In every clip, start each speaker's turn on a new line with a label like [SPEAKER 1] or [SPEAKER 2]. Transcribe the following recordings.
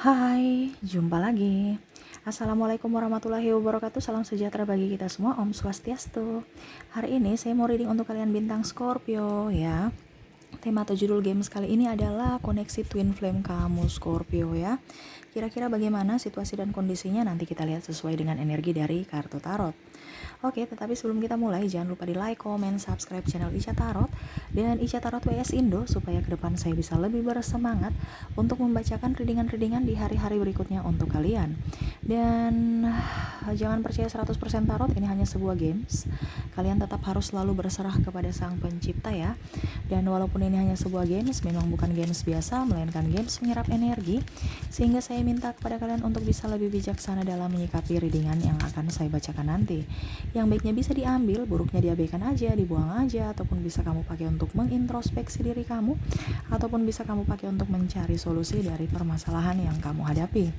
[SPEAKER 1] Hai, jumpa lagi. Assalamualaikum warahmatullahi wabarakatuh. Salam sejahtera bagi kita semua. Om Swastiastu. Hari ini saya mau reading untuk kalian bintang Scorpio ya. Tema atau judul games kali ini adalah koneksi twin flame kamu Scorpio ya. Kira-kira bagaimana situasi dan kondisinya nanti kita lihat sesuai dengan energi dari kartu tarot. Oke, tetapi sebelum kita mulai jangan lupa di like, comment, subscribe channel Ica Tarot dan Ica Tarot WS Indo supaya ke depan saya bisa lebih bersemangat untuk membacakan readingan-readingan di hari-hari berikutnya untuk kalian. Dan jangan percaya 100% tarot, ini hanya sebuah games. Kalian tetap harus selalu berserah kepada Sang Pencipta ya. Dan walaupun ini hanya sebuah games, memang bukan games biasa, melainkan games menyerap energi, sehingga saya minta kepada kalian untuk bisa lebih bijaksana dalam menyikapi readingan yang akan saya bacakan nanti. Yang baiknya bisa diambil, buruknya diabaikan aja, dibuang aja, ataupun bisa kamu pakai untuk mengintrospeksi diri kamu, ataupun bisa kamu pakai untuk mencari solusi dari permasalahan yang kamu hadapi.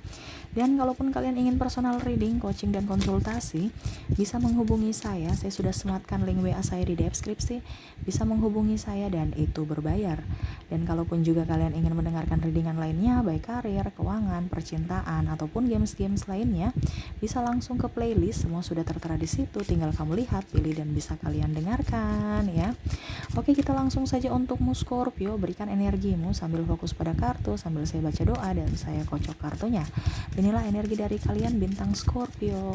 [SPEAKER 1] Dan kalaupun kalian ingin personal reading, coaching, dan konsultasi, bisa menghubungi saya sudah sematkan link WA saya di deskripsi, bisa menghubungi saya dan itu berbayar. Dan kalaupun juga kalian ingin mendengarkan readingan lainnya, baik karir, keuangan, percintaan, ataupun games-games lainnya, bisa langsung ke playlist, semua sudah tertera di situ, tinggal kamu lihat, pilih, dan bisa kalian dengarkan ya. Oke, kita langsung saja untukmu Scorpio, berikan energimu sambil fokus pada kartu, sambil saya baca doa dan saya kocok kartunya. Inilah energi dari kalian bintang Scorpio.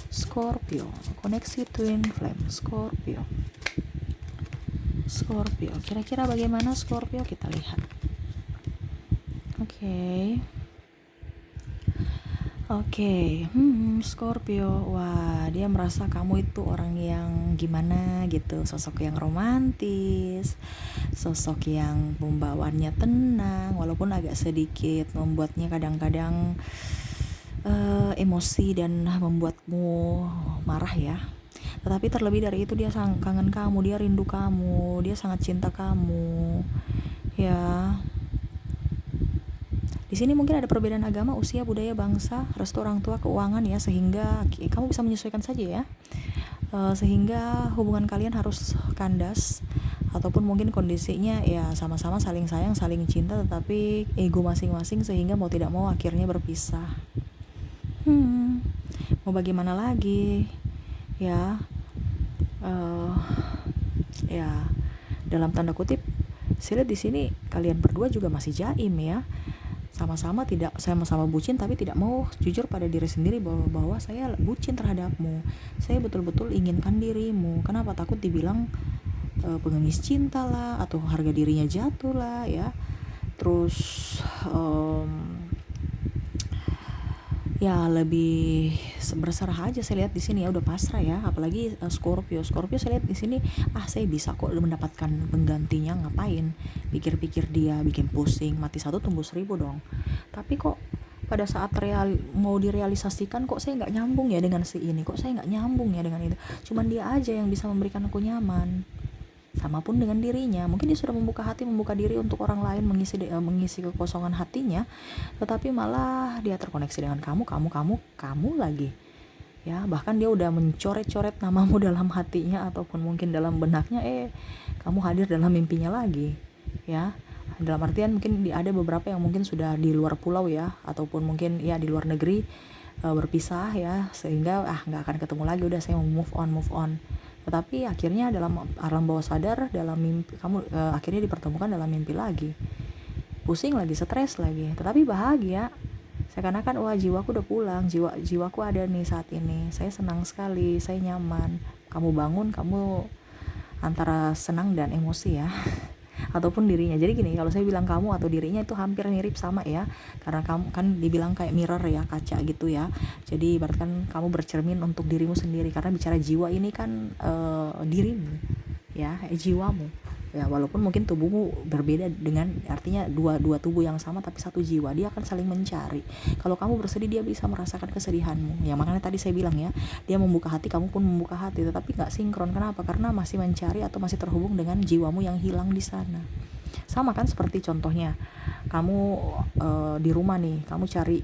[SPEAKER 1] Scorpio, koneksi twin flame Scorpio. Scorpio, kira-kira bagaimana Scorpio? Kita lihat. Oke, Scorpio, wah dia merasa kamu itu orang yang gimana gitu, sosok yang romantis, sosok yang pembawaannya tenang, walaupun agak sedikit membuatnya kadang-kadang emosi dan membuatmu marah ya. Tetapi terlebih dari itu dia sangat kangen kamu, dia rindu kamu, dia sangat cinta kamu, ya. Di sini mungkin ada perbedaan agama, usia, budaya, bangsa, restu orang tua, keuangan ya, sehingga kamu bisa menyesuaikan saja ya. Sehingga hubungan kalian harus kandas, ataupun mungkin kondisinya ya sama-sama saling sayang, saling cinta, tetapi ego masing-masing sehingga mau tidak mau akhirnya berpisah. Mau bagaimana lagi ya? Ya dalam tanda kutip, saya lihat di sini kalian berdua juga masih jaim ya. Sama-sama bucin, tapi tidak mau jujur pada diri sendiri bahwa saya bucin terhadapmu, saya betul-betul inginkan dirimu. Kenapa? Takut dibilang pengemis cinta lah, atau harga dirinya jatuh lah ya. Terus ya lebih berserah aja saya lihat di sini ya, udah pasrah ya. Apalagi Scorpio saya lihat di sini, saya bisa kok mendapatkan penggantinya, ngapain pikir-pikir dia bikin pusing, mati satu tumbuh 1000 dong. Tapi kok pada saat mau direalisasikan, kok saya nggak nyambung ya dengan si ini, kok saya nggak nyambung ya dengan itu. Cuman dia aja yang bisa memberikan aku nyaman. Sama pun dengan dirinya, mungkin dia sudah membuka hati, membuka diri untuk orang lain, mengisi kekosongan hatinya, tetapi malah dia terkoneksi dengan kamu lagi ya. Bahkan dia udah mencoret-coret namamu dalam hatinya, ataupun mungkin dalam benaknya, kamu hadir dalam mimpinya lagi ya. Dalam artian mungkin ada beberapa yang mungkin sudah di luar pulau ya, ataupun mungkin ya di luar negeri, berpisah ya, sehingga nggak akan ketemu lagi, udah saya mau move on. Tetapi akhirnya dalam alam bawah sadar, dalam mimpi kamu akhirnya dipertemukan dalam mimpi lagi. Pusing lagi, stres lagi, tetapi bahagia. Seakan-akan wah, jiwaku udah pulang, jiwaku ada nih saat ini. Saya senang sekali, saya nyaman. Kamu bangun, kamu antara senang dan emosi ya. Ataupun dirinya. Jadi gini, kalau saya bilang kamu atau dirinya itu hampir mirip sama ya, karena kamu kan dibilang kayak mirror ya, kaca gitu ya. Jadi ibarat kan kamu bercermin untuk dirimu sendiri, karena bicara jiwa ini kan dirimu ya, jiwamu ya. Walaupun mungkin tubuhmu berbeda, dengan artinya dua tubuh yang sama tapi satu jiwa, dia akan saling mencari. Kalau kamu bersedih, dia bisa merasakan kesedihanmu ya. Makanya tadi saya bilang ya, dia membuka hati, kamu pun membuka hati, tetapi nggak sinkron. Kenapa? Karena masih mencari atau masih terhubung dengan jiwamu yang hilang di sana. Sama kan seperti contohnya kamu di rumah nih, kamu cari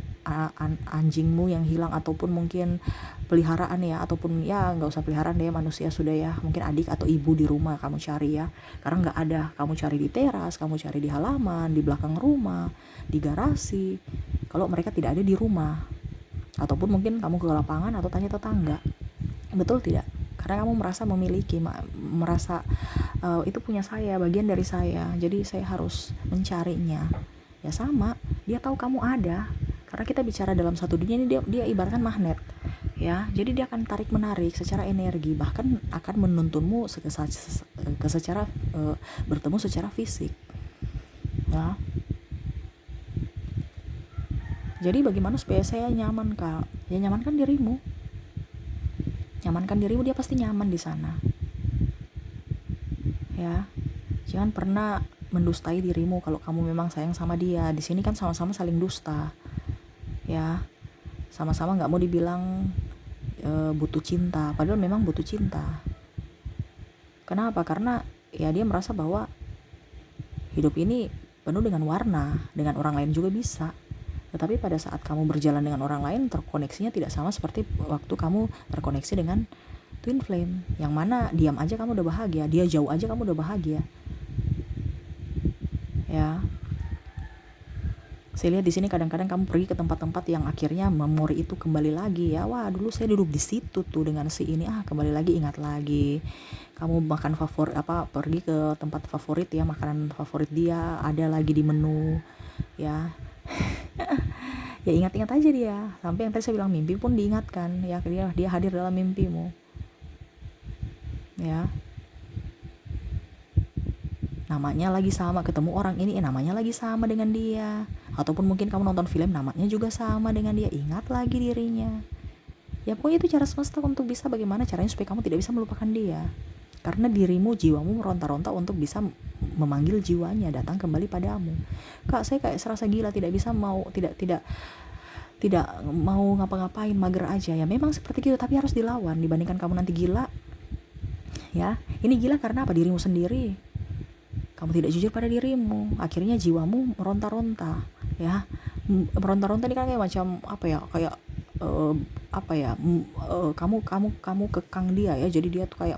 [SPEAKER 1] anjingmu yang hilang, ataupun mungkin peliharaan ya, ataupun ya nggak usah peliharaan deh, manusia sudah ya, mungkin adik atau ibu di rumah kamu cari ya, karena nggak ada, kamu cari di teras, kamu cari di halaman, di belakang rumah, di garasi, kalau mereka tidak ada di rumah. Ataupun mungkin kamu ke lapangan atau tanya tetangga. Betul tidak? Karena kamu merasa memiliki, merasa itu punya saya, bagian dari saya, jadi saya harus mencarinya. Ya sama, dia tahu kamu ada, karena kita bicara dalam satu dunia ini, dia ibaratkan magnet, ya. Jadi dia akan tarik menarik secara energi, bahkan akan menuntunmu secara bertemu secara fisik, ya. Jadi bagaimana supaya saya nyaman, Kak? Ya nyamankan dirimu. Nyamankan dirimu, dia pasti nyaman di sana. Ya. Jangan pernah mendustai dirimu kalau kamu memang sayang sama dia. Di sini kan sama-sama saling dusta. Ya. Sama-sama enggak mau dibilang butuh cinta, padahal memang butuh cinta. Kenapa? Karena ya dia merasa bahwa hidup ini penuh dengan warna, dengan orang lain juga bisa. Tetapi pada saat kamu berjalan dengan orang lain, terkoneksinya tidak sama seperti waktu kamu terkoneksi dengan twin flame, yang mana diam aja kamu udah bahagia, dia jauh aja kamu udah bahagia. Ya. Saya lihat di sini kadang-kadang kamu pergi ke tempat-tempat yang akhirnya memori itu kembali lagi, ya. Wah, dulu saya duduk di situ tuh dengan si ini, kembali lagi, ingat lagi. Kamu makan pergi ke tempat favorit, ya, makanan favorit dia ada lagi di menu, ya. Ya ingat-ingat aja dia, sampai yang tadi saya bilang mimpi pun diingatkan, ya, dia hadir dalam mimpimu, ya. Namanya lagi sama, ketemu orang ini namanya lagi sama dengan dia, ataupun mungkin kamu nonton film namanya juga sama dengan dia, ingat lagi dirinya. Ya pokoknya itu cara semesta untuk bisa bagaimana caranya supaya kamu tidak bisa melupakan dia, karena dirimu, jiwamu meronta-ronta untuk bisa memanggil jiwanya datang kembali padamu. Kak, saya kayak serasa gila, tidak mau ngapa-ngapain, mager aja. Ya memang seperti itu, tapi harus dilawan. Dibandingkan kamu nanti gila, ya, ini gila karena apa? Dirimu sendiri. Kamu tidak jujur pada dirimu, akhirnya jiwamu meronta-ronta, ya. Meronta-ronta ini kan kayak macam apa ya, kayak kamu kekang dia, ya. Jadi dia tuh kayak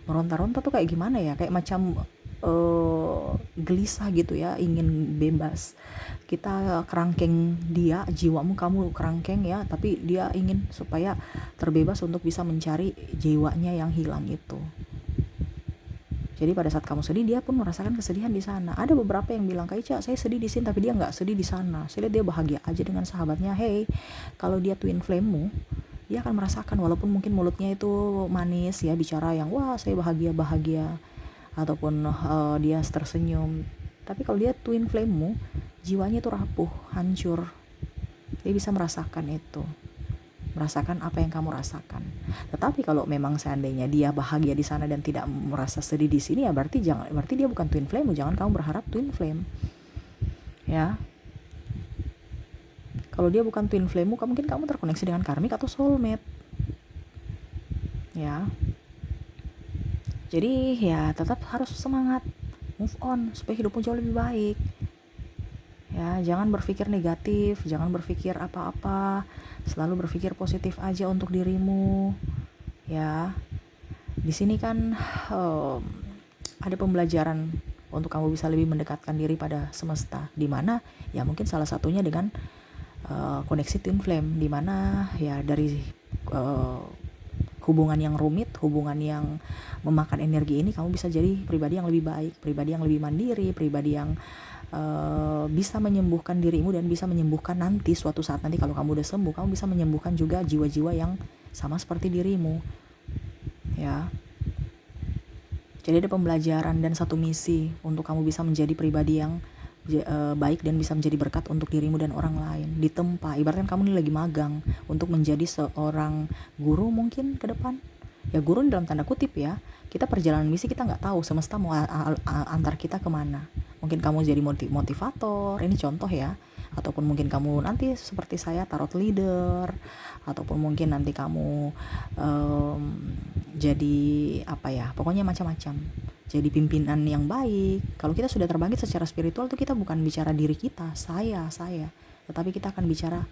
[SPEAKER 1] meronta-ronta tuh kayak gimana ya, kayak macam gelisah gitu, ya, ingin bebas. Kita kerangkeng dia, jiwamu kamu kerangkeng, ya, tapi dia ingin supaya terbebas untuk bisa mencari jiwanya yang hilang itu. Jadi pada saat kamu sedih, dia pun merasakan kesedihan di sana. Ada beberapa yang bilang, Kak Ica, saya sedih di sini, tapi dia nggak sedih di sana. Saya lihat dia bahagia aja dengan sahabatnya. Hey, kalau dia twin flame-mu, dia akan merasakan, walaupun mungkin mulutnya itu manis, ya, bicara yang wah saya bahagia, ataupun dia tersenyum. Tapi kalau dia twin flame-mu, jiwanya itu rapuh, hancur. Dia bisa merasakan itu. Merasakan apa yang kamu rasakan. Tetapi kalau memang seandainya dia bahagia di sana dan tidak merasa sedih di sini, ya berarti dia bukan twin flame. Jangan kamu berharap twin flame, ya. Kalau dia bukan twin flame, mungkin kamu terkoneksi dengan karmik atau soulmate, ya. Jadi ya tetap harus semangat, move on supaya hidupmu jauh lebih baik. Ya, jangan berpikir negatif, jangan berpikir apa-apa, selalu berpikir positif aja untuk dirimu, ya. Di sini kan ada pembelajaran untuk kamu bisa lebih mendekatkan diri pada semesta, di mana ya mungkin salah satunya dengan koneksi twin flame, di mana ya dari hubungan yang rumit, hubungan yang memakan energi ini, kamu bisa jadi pribadi yang lebih baik, pribadi yang lebih mandiri, pribadi yang bisa menyembuhkan dirimu dan bisa menyembuhkan nanti suatu saat nanti kalau kamu udah sembuh, kamu bisa menyembuhkan juga jiwa-jiwa yang sama seperti dirimu, ya. Jadi ada pembelajaran dan satu misi untuk kamu bisa menjadi pribadi yang baik dan bisa menjadi berkat untuk dirimu dan orang lain. Ditempa, ibaratkan kamu ini lagi magang untuk menjadi seorang guru mungkin ke depan. Ya guru dalam tanda kutip, ya. Kita perjalanan misi, kita nggak tahu semesta mau antar kita kemana. Mungkin kamu jadi motivator, ini contoh, ya. Ataupun mungkin kamu nanti seperti saya tarot leader, ataupun mungkin nanti kamu jadi apa ya, pokoknya macam-macam. Jadi pimpinan yang baik. Kalau kita sudah terbangkit secara spiritual tuh kita bukan bicara diri kita, saya, tetapi kita akan bicara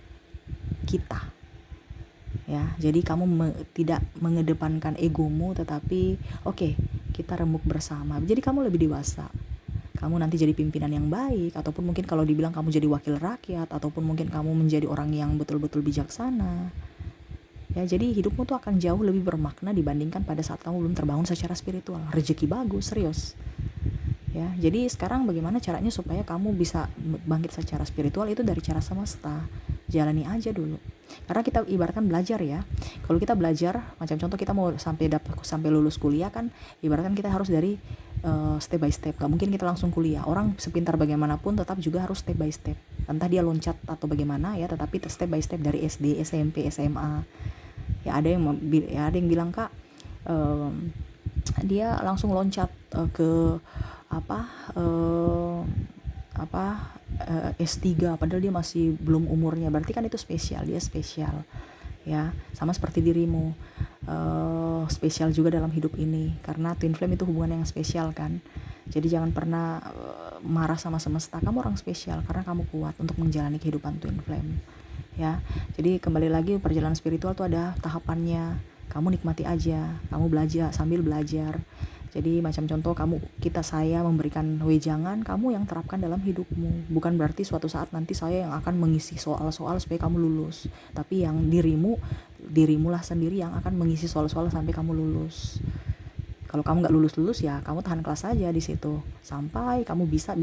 [SPEAKER 1] kita. Ya, jadi kamu tidak mengedepankan egomu, tetapi oke, kita remuk bersama. Jadi kamu lebih dewasa. kamu nanti jadi pimpinan yang baik, ataupun mungkin kalau dibilang kamu jadi wakil rakyat, ataupun mungkin kamu menjadi orang yang betul-betul bijaksana. Ya, jadi hidupmu tuh akan jauh lebih bermakna dibandingkan pada saat kamu belum terbangun secara spiritual. Rezeki bagus, serius. Ya, jadi sekarang bagaimana caranya supaya kamu bisa bangkit secara spiritual, itu dari cara semesta. Jalani aja dulu. Karena kita ibaratkan belajar ya. Kalau kita belajar, macam contoh kita mau sampai lulus kuliah kan, ibaratkan kita harus dari step by step. Gak mungkin kita langsung kuliah. Orang sepintar bagaimanapun tetap juga harus step by step. Entah dia loncat atau bagaimana ya, tetapi step by step dari SD, SMP, SMA. Ya ada yang bilang, Kak, dia langsung loncat ke apa S3 padahal dia masih belum umurnya. Berarti kan itu spesial, dia spesial. Ya, sama seperti dirimu, spesial juga dalam hidup ini, karena twin flame itu hubungan yang spesial kan. Jadi jangan pernah marah sama semesta. Kamu orang spesial karena kamu kuat untuk menjalani kehidupan twin flame. Ya, jadi kembali lagi, perjalanan spiritual tuh ada tahapannya. Kamu nikmati aja, kamu belajar sambil belajar. Jadi macam contoh saya memberikan wejangan, kamu yang terapkan dalam hidupmu. Bukan berarti suatu saat nanti saya yang akan mengisi soal-soal supaya kamu lulus, tapi yang dirimulah sendiri yang akan mengisi soal-soal sampai kamu lulus. Kalau kamu nggak lulus ya kamu tahan kelas aja di situ sampai kamu bisa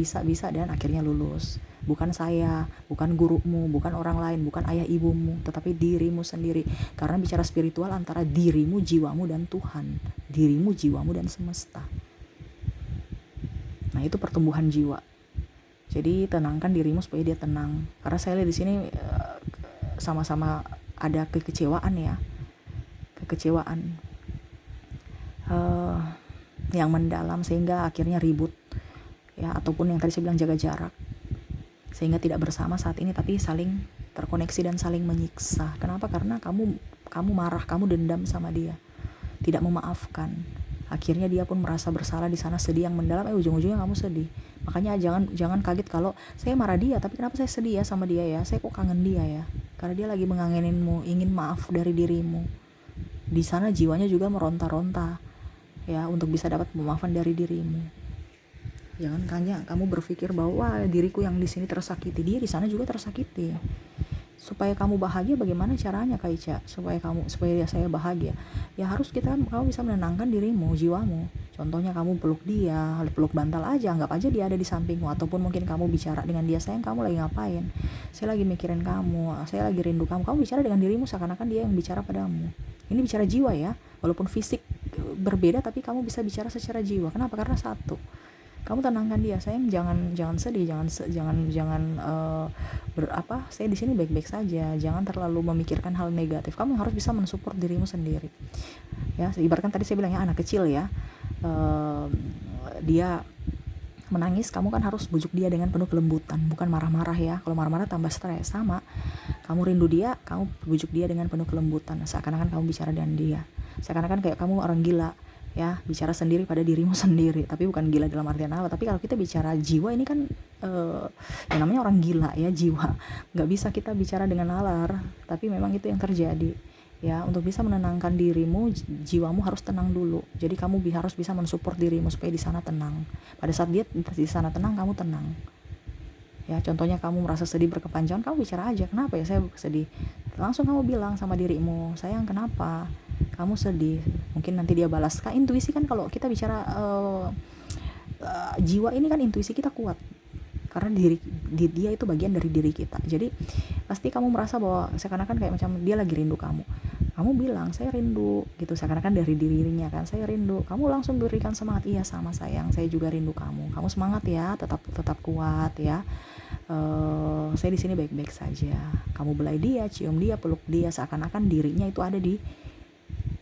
[SPEAKER 1] dan akhirnya lulus. Bukan saya, bukan gurumu, bukan orang lain, bukan ayah ibumu, tetapi dirimu sendiri. Karena bicara spiritual antara dirimu, jiwamu, dan Tuhan. Dirimu, jiwamu, dan semesta. Nah, itu pertumbuhan jiwa. Jadi tenangkan dirimu supaya dia tenang. Karena saya lihat di sini sama-sama ada kekecewaan ya. Kekecewaan yang mendalam sehingga akhirnya ribut ya, ataupun yang tadi saya bilang jaga jarak sehingga tidak bersama saat ini tapi saling terkoneksi dan saling menyiksa. Kenapa? Karena kamu marah, kamu dendam sama dia, tidak memaafkan. Akhirnya dia pun merasa bersalah di sana, sedih yang mendalam. Ujung-ujungnya kamu sedih. Makanya jangan kaget kalau saya marah dia tapi kenapa saya sedih ya sama dia ya, saya kok kangen dia ya, karena dia lagi mengangeninmu, ingin maaf dari dirimu. Di sana jiwanya juga meronta-ronta ya, untuk bisa dapat pemaafan dari dirimu. Jangan kamu berpikir bahwa diriku yang di sini tersakiti, dia di sana juga tersakiti. Supaya kamu bahagia, bagaimana caranya Kak Ica? Supaya saya bahagia, ya harus kamu bisa menenangkan dirimu, jiwamu. Contohnya kamu peluk bantal aja, anggap aja dia ada di sampingmu. Ataupun mungkin kamu bicara dengan dia, sayang kamu lagi ngapain? Saya lagi mikirin kamu, saya lagi rindu kamu. Kamu bicara dengan dirimu seakan-akan dia yang bicara padamu. Ini bicara jiwa ya, walaupun fisik berbeda tapi kamu bisa bicara secara jiwa. Kenapa? Karena satu. Kamu tenangkan dia, sayang jangan sedih, saya di sini baik-baik saja. Jangan terlalu memikirkan hal negatif. Kamu harus bisa mensupport dirimu sendiri. Ya, ibaratkan tadi saya bilang ya, anak kecil ya, dia menangis, kamu kan harus bujuk dia dengan penuh kelembutan, bukan marah-marah ya. Kalau marah-marah tambah stres. Sama, kamu rindu dia, kamu bujuk dia dengan penuh kelembutan, seakan-akan kamu bicara dengan dia, seakan-akan kayak kamu orang gila ya, bicara sendiri pada dirimu sendiri. Tapi bukan gila dalam artian apa, tapi kalau kita bicara jiwa ini kan yang namanya orang gila ya, jiwa. Nggak bisa kita bicara dengan nalar, tapi memang itu yang terjadi ya. Untuk bisa menenangkan dirimu, jiwamu harus tenang dulu. Jadi kamu harus bisa mensupport dirimu supaya di sana tenang. Pada saat dia di sana tenang, kamu tenang ya. Contohnya kamu merasa sedih berkepanjangan, kamu bicara aja, kenapa ya saya sedih. Langsung kamu bilang sama dirimu, sayang kenapa kamu sedih. Mungkin nanti dia balas. Intuisi kan, kalau kita bicara jiwa ini kan intuisi kita kuat, karena dia itu bagian dari diri kita. Jadi pasti kamu merasa bahwa seakan-akan kayak macam dia lagi rindu kamu bilang saya rindu gitu, seakan-akan dari dirinya kan, saya rindu. Kamu langsung berikan semangat, iya sama sayang, saya juga rindu kamu semangat ya, tetap kuat ya. Saya di sini baik-baik saja. Kamu belai dia, cium dia, peluk dia, seakan-akan dirinya itu ada di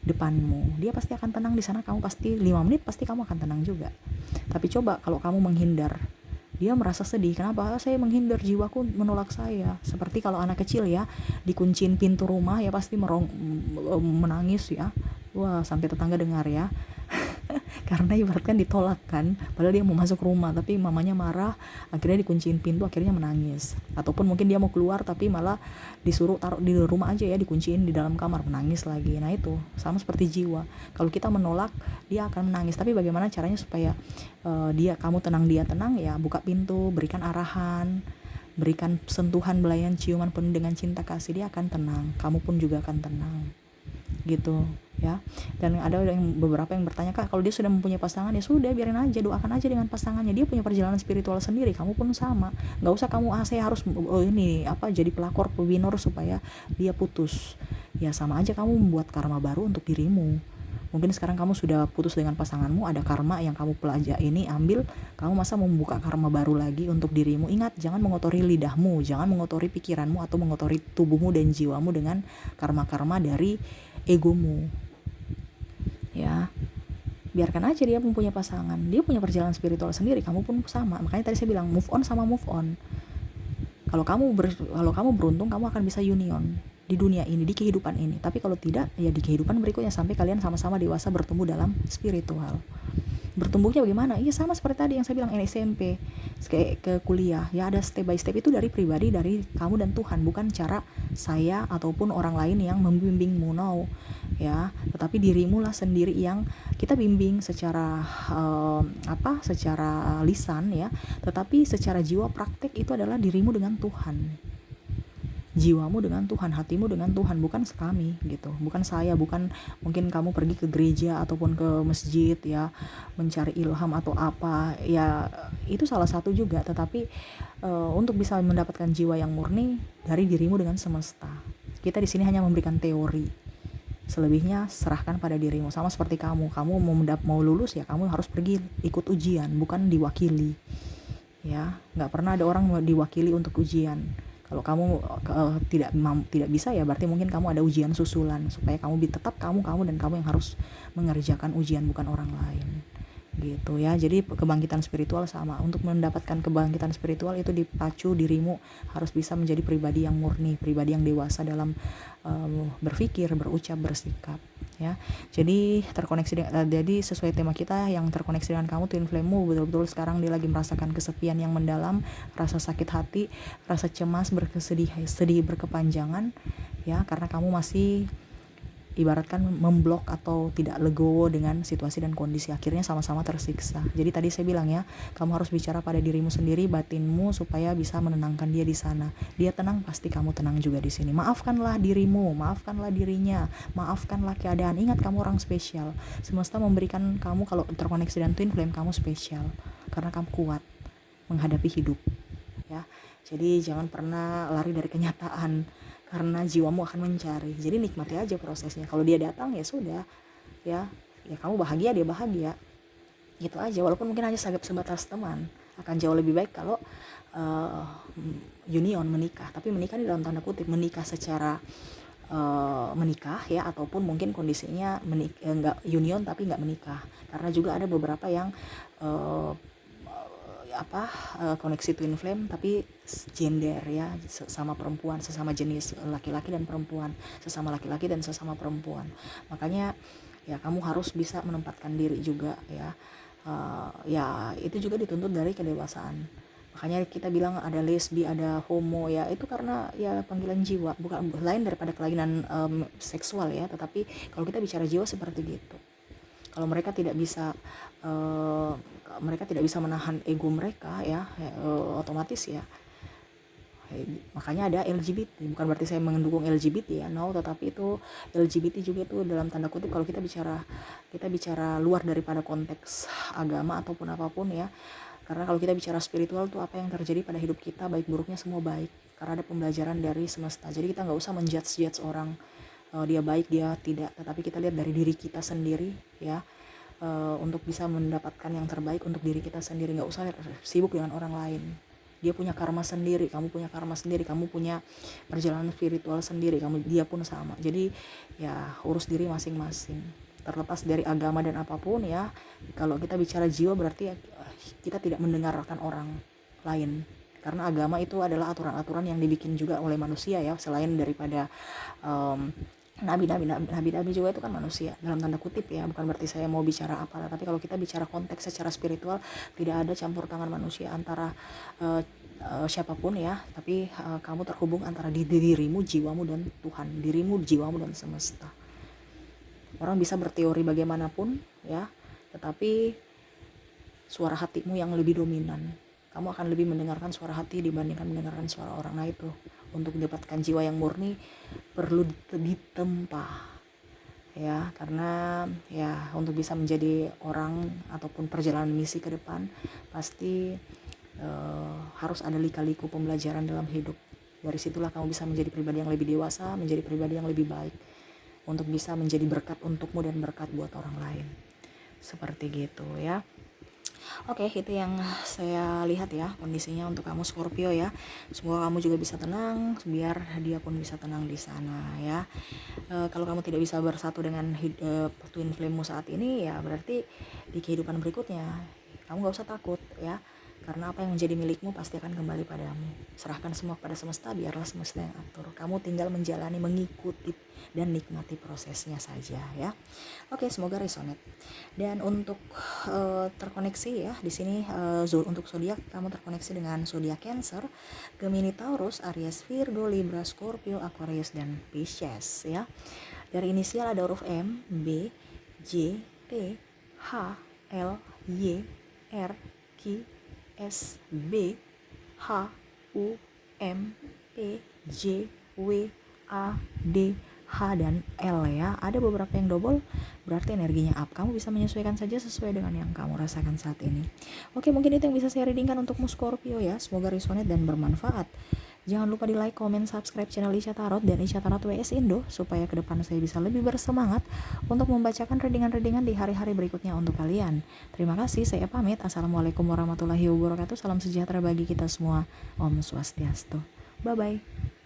[SPEAKER 1] depanmu. Dia pasti akan tenang di sana. Kamu pasti 5 menit pasti kamu akan tenang juga. Tapi coba kalau kamu menghindar, dia merasa sedih. Kenapa? Saya menghindar, jiwaku menolak saya. Seperti kalau anak kecil ya, dikunciin pintu rumah ya pasti menangis ya. Wah, sampai tetangga dengar ya. Karena ibaratkan ditolak kan, padahal dia mau masuk rumah tapi mamanya marah, akhirnya dikunciin pintu, akhirnya menangis. Ataupun mungkin dia mau keluar tapi malah disuruh taruh di rumah aja ya, dikunciin di dalam kamar, menangis lagi. Nah itu sama seperti jiwa, kalau kita menolak dia akan menangis. Tapi bagaimana caranya supaya kamu tenang, dia tenang? Ya buka pintu, berikan arahan, berikan sentuhan, belayan, ciuman penuh dengan cinta kasih, dia akan tenang, kamu pun juga akan tenang gitu ya. Dan ada beberapa yang bertanya, Kak, kalau dia sudah mempunyai pasangan, ya sudah, biarin aja, doakan aja dengan pasangannya, dia punya perjalanan spiritual sendiri, kamu pun sama. Nggak usah kamu saya harus jadi pelakor pewinor supaya dia putus. Ya sama aja kamu membuat karma baru untuk dirimu. Mungkin sekarang kamu sudah putus dengan pasanganmu, ada karma yang kamu pelajari, ini ambil, kamu masa membuka karma baru lagi untuk dirimu. Ingat, jangan mengotori lidahmu, jangan mengotori pikiranmu atau mengotori tubuhmu dan jiwamu dengan karma-karma dari egomu. Ya, biarkan aja dia mempunyai pasangan, dia punya perjalanan spiritual sendiri, kamu pun sama. Makanya tadi saya bilang move on sama move on. Kalau kamu beruntung, kamu akan bisa union di dunia ini, di kehidupan ini. Tapi kalau tidak, ya di kehidupan berikutnya, sampai kalian sama-sama dewasa bertumbuh dalam spiritual. Bertumbuhnya bagaimana? Iya sama seperti tadi yang saya bilang, SMP ke kuliah, ya ada step by step, itu dari pribadi, dari kamu dan Tuhan, bukan cara saya ataupun orang lain yang membimbingmu, no ya, tetapi dirimu lah sendiri yang kita bimbing secara secara lisan ya, tetapi secara jiwa praktek itu adalah dirimu dengan Tuhan, jiwamu dengan Tuhan, hatimu dengan Tuhan, bukan kami gitu, bukan saya, bukan mungkin kamu pergi ke gereja ataupun ke masjid ya mencari ilham atau apa ya, itu salah satu juga, tetapi untuk bisa mendapatkan jiwa yang murni dari dirimu dengan semesta. Kita di sini hanya memberikan teori, selebihnya serahkan pada dirimu. Sama seperti kamu mau lulus ya, kamu harus pergi ikut ujian, bukan diwakili ya. Nggak pernah ada orang diwakili untuk ujian. Kalau kamu tidak bisa, ya berarti mungkin kamu ada ujian susulan supaya kamu tetap kamu dan kamu yang harus mengerjakan ujian, bukan orang lain gitu ya. Jadi kebangkitan spiritual sama, untuk mendapatkan kebangkitan spiritual itu dipacu dirimu harus bisa menjadi pribadi yang murni, pribadi yang dewasa dalam berpikir, berucap, bersikap ya. Jadi jadi sesuai tema kita yang terkoneksi dengan kamu, twin flame-mu betul-betul sekarang dia lagi merasakan kesepian yang mendalam, rasa sakit hati, rasa cemas, sedih berkepanjangan ya, karena kamu masih ibaratkan memblok atau tidak legowo dengan situasi dan kondisi, akhirnya sama-sama tersiksa. Jadi tadi saya bilang ya, kamu harus bicara pada dirimu sendiri, batinmu, supaya bisa menenangkan dia di sana. Dia tenang, pasti kamu tenang juga di sini. Maafkanlah dirimu, maafkanlah dirinya, maafkanlah keadaan. Ingat, kamu orang spesial. Semesta memberikan kamu, kalau terkoneksi dengan twin flame, kamu spesial karena kamu kuat menghadapi hidup ya. Jadi jangan pernah lari dari kenyataan, karena jiwamu akan mencari. Jadi nikmati aja prosesnya. Kalau dia datang ya sudah ya kamu bahagia, dia bahagia, gitu aja. Walaupun mungkin hanya sebatas teman, akan jauh lebih baik kalau union, menikah. Tapi menikah di dalam tanda kutip, menikah secara menikah ya, ataupun mungkin kondisinya enggak union tapi enggak menikah. Karena juga ada beberapa yang koneksi twin flame tapi gender ya, sama perempuan, sesama jenis laki-laki dan perempuan, sesama laki-laki dan sesama perempuan. Makanya ya kamu harus bisa menempatkan diri juga ya. Ya itu juga dituntut dari kedewasaan. Makanya kita bilang ada lesbi, ada homo ya, itu karena ya panggilan jiwa, bukan lain daripada kelainan seksual ya. Tetapi kalau kita bicara jiwa seperti gitu, kalau mereka tidak bisa menahan ego mereka ya, otomatis ya. Makanya ada LGBT, bukan berarti saya mendukung LGBT ya, no, tetapi itu LGBT juga itu dalam tanda kutip kalau kita bicara luar daripada konteks agama ataupun apapun ya. Karena kalau kita bicara spiritual tuh apa yang terjadi pada hidup kita, baik buruknya semua baik, karena ada pembelajaran dari semesta. Jadi kita nggak usah menjudge orang, dia baik dia tidak, tetapi kita lihat dari diri kita sendiri ya, untuk bisa mendapatkan yang terbaik untuk diri kita sendiri. Nggak usah sibuk dengan orang lain. Dia punya karma sendiri, kamu punya karma sendiri, kamu punya perjalanan spiritual sendiri, dia pun sama. Jadi ya urus diri masing-masing, terlepas dari agama dan apapun ya. Kalau kita bicara jiwa berarti kita tidak mendengarkan orang lain, karena agama itu adalah aturan-aturan yang dibikin juga oleh manusia ya, selain daripada Nabi-nabi juga itu kan manusia dalam tanda kutip ya, bukan berarti saya mau bicara apa, tapi kalau kita bicara konteks secara spiritual, tidak ada campur tangan manusia antara siapapun ya, tapi kamu terhubung antara dirimu, jiwamu dan Tuhan, dirimu, jiwamu dan semesta. Orang bisa berteori bagaimanapun ya, tetapi suara hatimu yang lebih dominan. Kamu akan lebih mendengarkan suara hati dibandingkan mendengarkan suara orang. Nah itu, untuk mendapatkan jiwa yang murni perlu ditempa ya, karena ya untuk bisa menjadi orang ataupun perjalanan misi ke depan pasti harus ada lika-liku pembelajaran dalam hidup. Dari situlah kamu bisa menjadi pribadi yang lebih dewasa, menjadi pribadi yang lebih baik, untuk bisa menjadi berkat untukmu dan berkat buat orang lain. Seperti gitu ya. Oke, itu yang saya lihat ya kondisinya untuk kamu Scorpio ya. Semoga kamu juga bisa tenang, biar dia pun bisa tenang di sana ya. Kalau kamu tidak bisa bersatu dengan twin flame-mu saat ini, ya berarti di kehidupan berikutnya kamu gak usah takut ya. Karena apa yang menjadi milikmu pasti akan kembali padamu. Serahkan semua kepada semesta, biarlah semesta yang atur. Kamu tinggal menjalani, mengikuti, dan nikmati prosesnya saja ya. Oke, semoga resonate. Dan untuk terkoneksi ya, di sini untuk zodiak kamu terkoneksi dengan zodiak Cancer, Gemini, Taurus, Aries, Virgo, Libra, Scorpio, Aquarius, dan Pisces ya. Dari inisial ada huruf M, B, J, T, H, L, Y, R, Q, S, B, H, U, M, P, J, W, A, D, H, dan L ya. Ada beberapa yang double, berarti energinya up. Kamu bisa menyesuaikan saja sesuai dengan yang kamu rasakan saat ini. Oke, mungkin itu yang bisa saya readingkan untukmu Scorpio ya. Semoga resonate dan bermanfaat. Jangan lupa di like, comment, subscribe channel Isya Tarot dan Isya Tarot WS Indo, supaya ke depan saya bisa lebih bersemangat untuk membacakan readingan-readingan di hari-hari berikutnya untuk kalian. Terima kasih, saya pamit. Assalamualaikum warahmatullahi wabarakatuh. Salam sejahtera bagi kita semua. Om Swastiastu. Bye-bye.